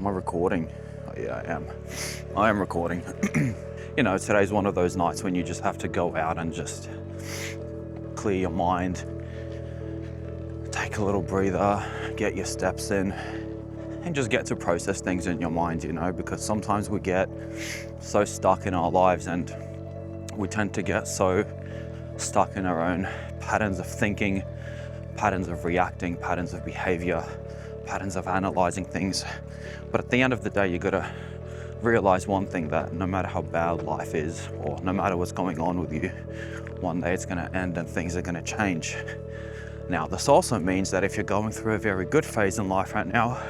Am I recording? Oh, yeah, I am. I am recording. You know, today's one of those nights when you just have to go out and just clear your mind, take a little breather, get your steps in, and just get to process things in your mind, you know, because sometimes we get so stuck in our lives and we tend to get so stuck in our own patterns of thinking, patterns of reacting, patterns of behavior, patterns of analyzing things. But at the end of the day, you gotta realize one thing, that no matter how bad life is, or no matter what's going on with you, one day it's gonna end and things are gonna change. Now, this also means that if you're going through a very good phase in life right now,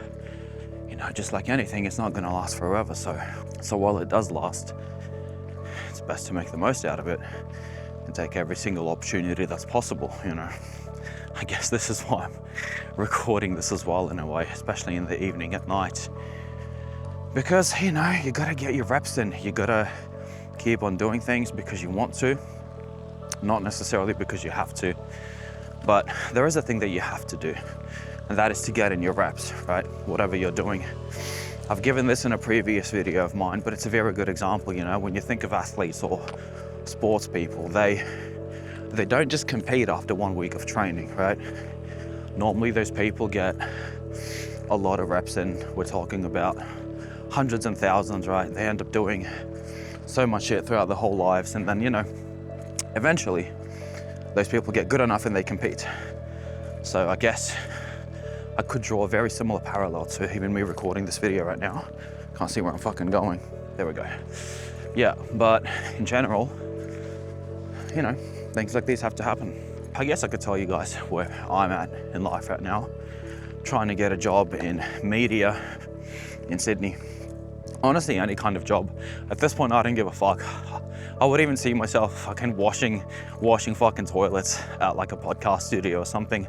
you know, just like anything, it's not gonna last forever. So while it does last, it's best to make the most out of it and take every single opportunity that's possible, you know. I guess this is why I'm recording this as well, in a way, especially in the evening at night. Because, you know, you gotta get your reps in. You gotta keep on doing things because you want to, not necessarily because you have to. But there is a thing that you have to do, and that is to get in your reps, right? Whatever you're doing. I've given this in a previous video of mine, but it's a very good example, you know, when you think of athletes or sports people, they don't just compete after 1 week of training, right? Normally those people get a lot of reps in. We're talking about hundreds and thousands, right? They end up doing so much shit throughout their whole lives, and then, you know, eventually those people get good enough and they compete. So I guess I could draw a very similar parallel to even me recording this video right now. Can't see where I'm fucking going. There we go. Yeah, but in general, you know, things like these have to happen. I guess I could tell you guys where I'm at in life right now. Trying to get a job in media in Sydney. Honestly, any kind of job. At this point, I don't give a fuck. I would even see myself fucking washing fucking toilets at like a podcast studio or something.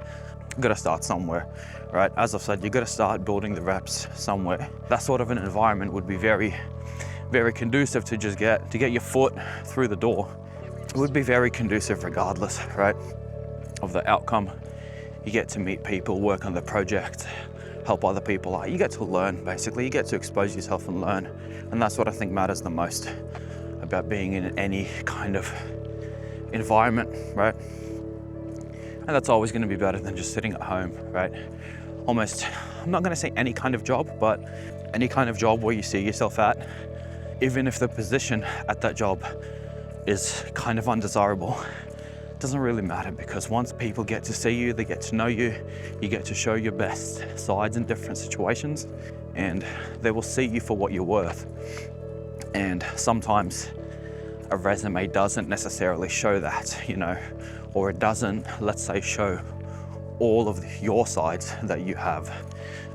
Gotta start somewhere, right? As I've said, you gotta start building the reps somewhere. That sort of an environment would be very, very conducive to just get your foot through the door. It would be very conducive regardless, right, of the outcome. You get to meet people, work on the project, help other people out. You get to learn, basically. You get to expose yourself and learn. And that's what I think matters the most about being in any kind of environment, right? And that's always going to be better than just sitting at home, right? Almost, I'm not going to say any kind of job, but any kind of job where you see yourself at, even if the position at that job is kind of undesirable, it doesn't really matter, because once people get to see you, they get to know you, you get to show your best sides in different situations, and they will see you for what you're worth. And sometimes a resume doesn't necessarily show that, you know, or it doesn't, let's say, show all of your sides that you have,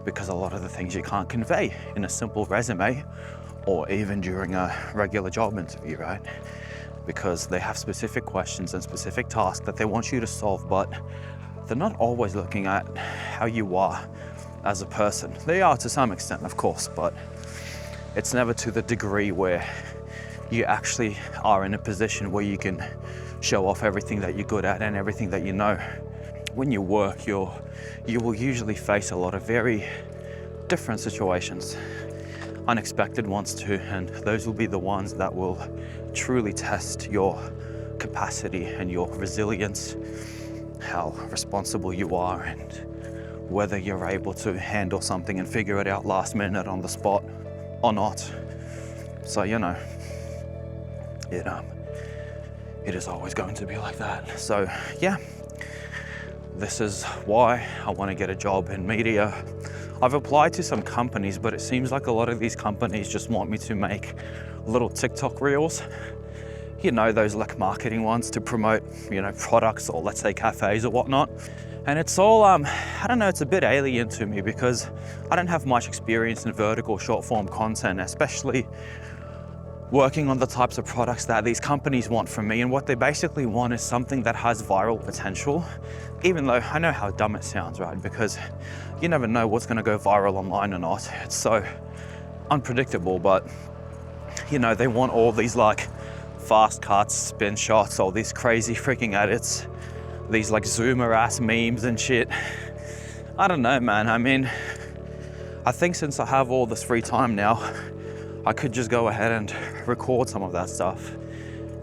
because a lot of the things you can't convey in a simple resume or even during a regular job interview, right? Because they have specific questions and specific tasks that they want you to solve, but they're not always looking at how you are as a person. They are to some extent, of course, but it's never to the degree where you actually are in a position where you can show off everything that you're good at and everything that you know. When you work, you will usually face a lot of very different situations, unexpected ones too, and those will be the ones that will truly test your capacity and your resilience, how responsible you are, and whether you're able to handle something and figure it out last minute on the spot or not. So, you know, it is always going to be like that. So yeah, this is why I want to get a job in media. I've applied to some companies, but it seems like a lot of these companies just want me to make little TikTok reels. You know, those like marketing ones to promote, you know, products or let's say cafes or whatnot. And it's all, I don't know, it's a bit alien to me because I don't have much experience in vertical short form content, especially working on the types of products that these companies want from me. And what they basically want is something that has viral potential, even though I know how dumb it sounds, right? Because you never know what's gonna go viral online or not. It's so unpredictable, but you know, they want all these like fast cuts, spin shots, all these crazy freaking edits, these like zoomer ass memes and shit. I don't know, man. I mean, I think since I have all this free time now, I could just go ahead and record some of that stuff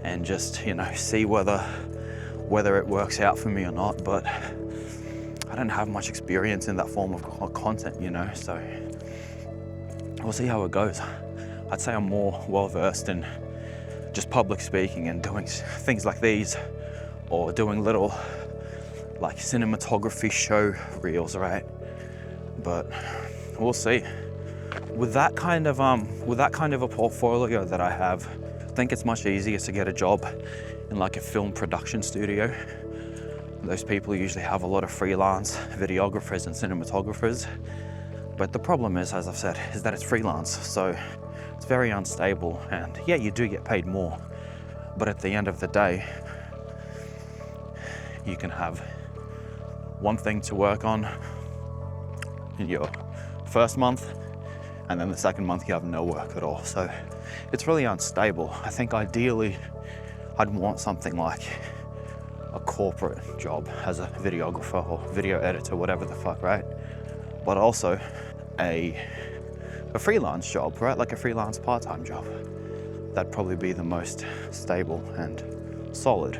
and just, you know, see whether it works out for me or not. But I don't have much experience in that form of content, you know, so we'll see how it goes. I'd say I'm more well-versed in just public speaking and doing things like these, or doing little like cinematography show reels, right? But we'll see. With that kind of a portfolio that I have, I think it's much easier to get a job in like a film production studio. Those people usually have a lot of freelance videographers and cinematographers. But the problem is, as I've said, is that it's freelance. So it's very unstable, and yeah, you do get paid more. But at the end of the day, you can have one thing to work on in your first month, and then the second month you have no work at all. So it's really unstable. I think ideally I'd want something like a corporate job as a videographer or video editor, whatever the fuck, right? But also a freelance job, right? Like a freelance part-time job. That'd probably be the most stable and solid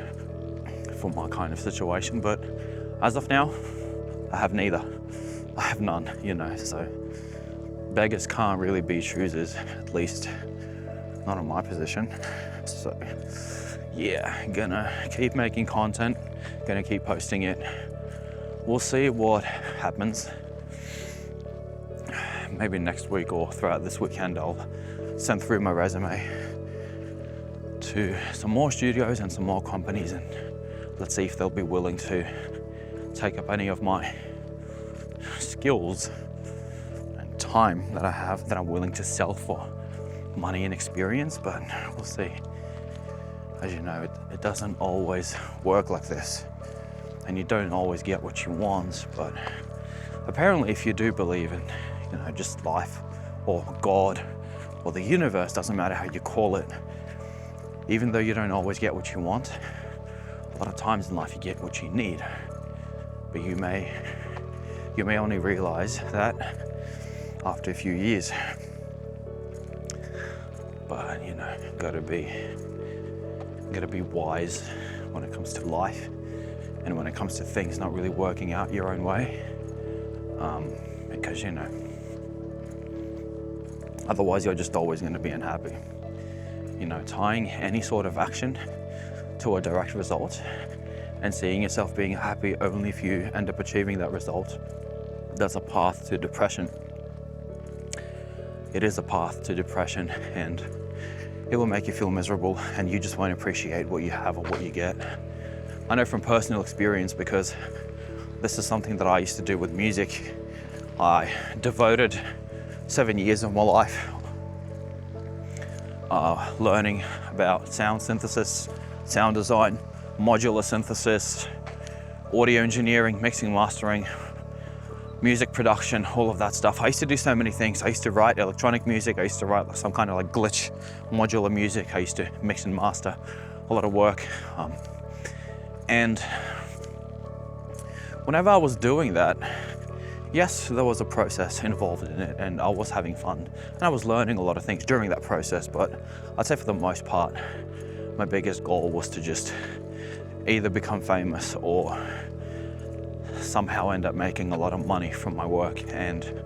for my kind of situation. But as of now, I have neither. I have none, you know, so beggars can't really be choosers, at least not in my position. So yeah, gonna keep making content, gonna keep posting it. We'll see what happens. Maybe next week or throughout this weekend, I'll send through my resume to some more studios and some more companies, and let's see if they'll be willing to take up any of my skills and time that I have that I'm willing to sell for money and experience. But we'll see. As you know, it doesn't always work like this, and you don't always get what you want. But apparently, if you do believe in, you know, just life or God or the universe, doesn't matter how you call it, even though you don't always get what you want, a lot of times in life you get what you need. But you may only realize that after a few years. But you know, gotta be wise when it comes to life, and when it comes to things not really working out your own way, because you know, otherwise you're just always going to be unhappy. You know, tying any sort of action to a direct result and seeing yourself being happy only if you end up achieving that result, that's a path to depression. It is a path to depression, and it will make you feel miserable, and you just won't appreciate what you have or what you get. I know from personal experience, because this is something that I used to do with music. I devoted 7 years of my life learning about sound synthesis, sound design, modular synthesis, audio engineering, mixing, mastering, music production, all of that stuff. I used to do so many things. I used to write electronic music. I used to write some kind of like glitch modular music. I used to mix and master a lot of work. And whenever I was doing that, yes, there was a process involved in it, and I was having fun, and I was learning a lot of things during that process. But I'd say for the most part, my biggest goal was to just either become famous or somehow end up making a lot of money from my work. And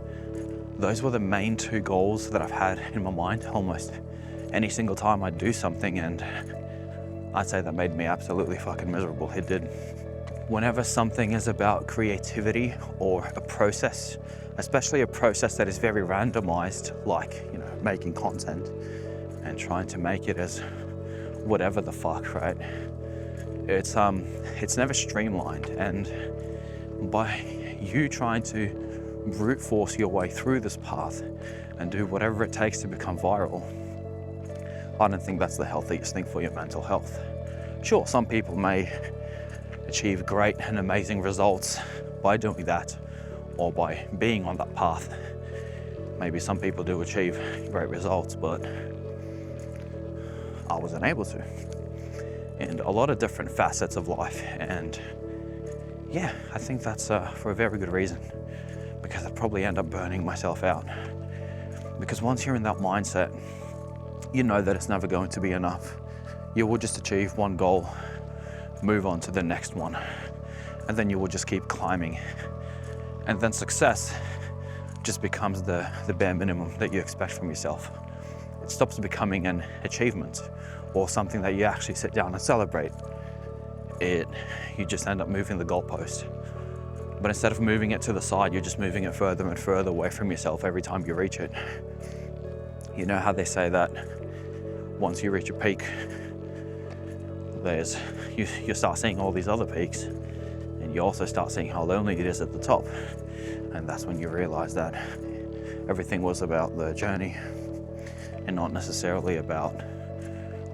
those were the main two goals that I've had in my mind almost any single time I'd do something, and I'd say that made me absolutely fucking miserable. It did. Whenever something is about creativity or a process, especially a process that is very randomized, like, you know, making content and trying to make it as whatever the fuck, right? It's never streamlined, and by you trying to brute force your way through this path and do whatever it takes to become viral, I don't think that's the healthiest thing for your mental health. Sure, some people may achieve great and amazing results by doing that or by being on that path. Maybe some people do achieve great results, but I wasn't able to. And a lot of different facets of life, and yeah, I think that's for a very good reason, because probably end up burning myself out. Because once you're in that mindset, you know that it's never going to be enough. You will just achieve one goal, move on to the next one, and then you will just keep climbing. And then success just becomes the bare minimum that you expect from yourself. It stops becoming an achievement or something that you actually sit down and celebrate. You just end up moving the goalpost. But instead of moving it to the side, you're just moving it further and further away from yourself every time you reach it. You know how they say that once you reach a peak, you start seeing all these other peaks, and you also start seeing how lonely it is at the top. And that's when you realize that everything was about the journey and not necessarily about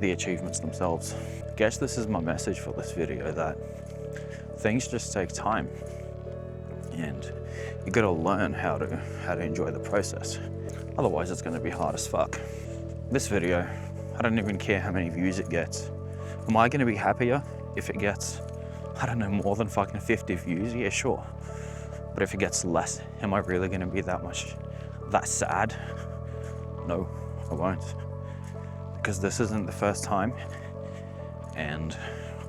the achievements themselves. I guess this is my message for this video, that things just take time, and you gotta learn how to enjoy the process. Otherwise it's gonna be hard as fuck. This video, I don't even care how many views it gets. Am I gonna be happier if it gets, I don't know, more than fucking 50 views? Yeah, sure. But if it gets less, am I really gonna be that sad? No, I won't. Because this isn't the first time, and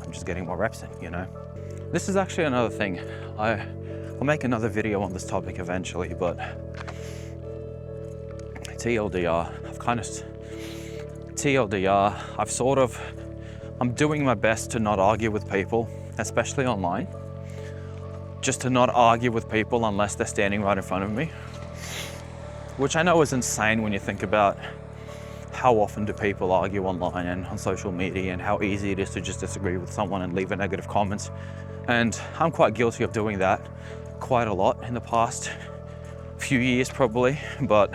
I'm just getting more reps in, you know? This is actually another thing. I'll make another video on this topic eventually, but TLDR, I'm doing my best to not argue with people, especially online. Just to not argue with people unless they're standing right in front of me. Which I know is insane when you think about how often do people argue online and on social media, and how easy it is to just disagree with someone and leave a negative comment. And I'm quite guilty of doing that quite a lot in the past few years probably, but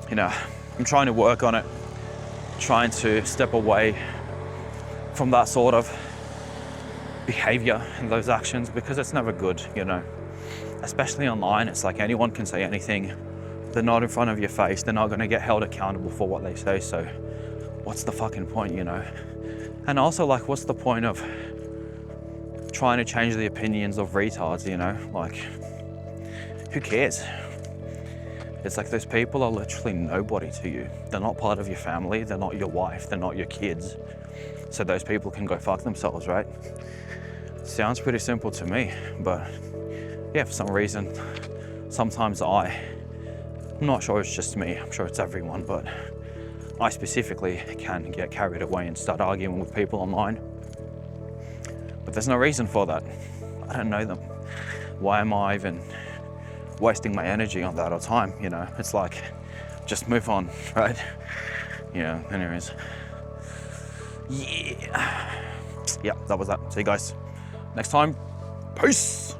you know, I'm trying to work on it, trying to step away from that sort of behavior and those actions, because it's never good, you know. Especially online, it's like anyone can say anything. They're not in front of your face, they're not gonna get held accountable for what they say, so what's the fucking point, you know? And also, like, what's the point of trying to change the opinions of retards, you know? Like, who cares? It's like those people are literally nobody to you. They're not part of your family, they're not your wife, they're not your kids. So those people can go fuck themselves, right? Sounds pretty simple to me, but yeah, for some reason, sometimes I'm not sure it's just me, I'm sure it's everyone, but I specifically can get carried away and start arguing with people online. But there's no reason for that. I don't know them. Why am I even wasting my energy on that or time, you know? It's like, just move on, right? Yeah, anyways. Yeah, that was that. See you guys next time. Peace.